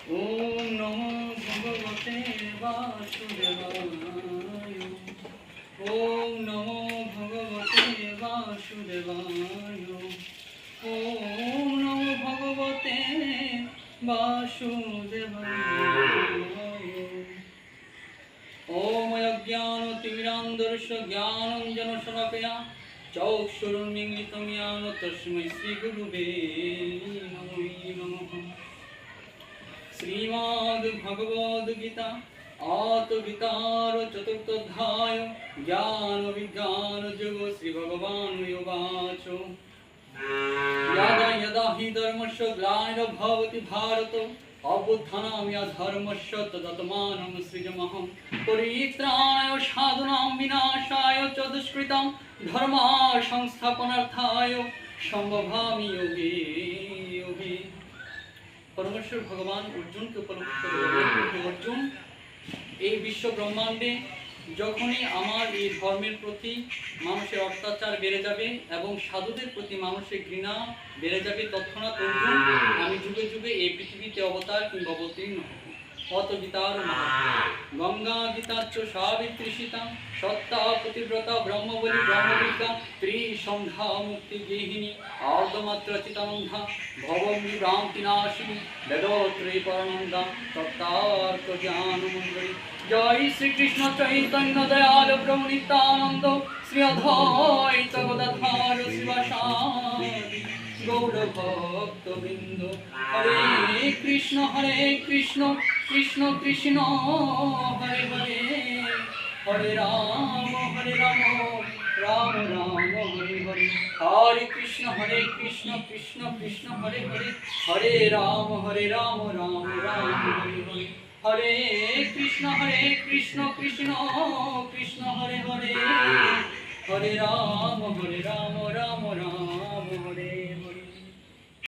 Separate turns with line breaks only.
ओम नमो भगवते वासुदेवाय। ओम नमो भगवते वासुदेवाय। ओम नमो भगवते वासुदेवाय। ओम अज्ञानतिमिरान्धस्य ज्ञानाञ्जनशलाकया चक्षुरुन्मीलितं येन तस्मै श्रीगुरुवे नमः। श्रीमद्भगवद्गीता आत्मगीतार चतुर्थोऽध्याय ज्ञानविज्ञानयोगो श्रीभगवानुवाच यदा यदा हि धर्मस्य ग्लानिर्भवति भारत अभ्युत्थानाय तदात्मानं सृजाम्यहं परित्राणाय साधूनां विनाशाय च दुष्कृतां धर्मसंस्थापनार्थाय सम्भवामि युगे युगे। परमेश्वर भगवान अर्जुन के उपलक्ष्य করে অর্জুন এই বিশ্ব ব্রহ্মাণ্ডে যখনই আমার এই ধর্মের প্রতি মানুষের অত্যাচার বেড়ে যাবে এবং সাধুদের প্রতি মানুষের ঘৃণা বেড়ে যাবে তৎক্ষণাৎ অর্জুন আমি যুগে যুগে এই পৃথিবীতে অবতার কিংবা অবতীর্ণ হব। অত গীতার গঙ্গা গীতাচ্চ সাবিত্রী সীতা সত্তা পতিব্রতা ব্রহ্মবলী ব্রহ্মবিদ্যা ত্রিসন্ধ্যা মুক্তি গৃহিণী আর্ধমাত্র চিতানন্ধা ভবঙ্গি ভ্রান্তি নাশিনী বেদত্রয়ী পরনন্দা তত্ত্বার্থ জ্ঞান মঙ্গলী। জয় শ্রীকৃষ্ণ চৈতন্য দয়াল প্রভু নিত্যানন্দ শ্রী অদ্বৈত গদাধর শিবাসাদি গৌর ভক্তবৃন্দ। হরে কৃষ্ণ কৃষ্ণ কৃষ্ণ হরে হরে হরে রাম রাম রাম হরে হরে। হরে কৃষ্ণ কৃষ্ণ কৃষ্ণ হরে হরে হরে রাম রাম রাম হরে হরে। হরে কৃষ্ণ কৃষ্ণ কৃষ্ণ হরে হরে হরে রাম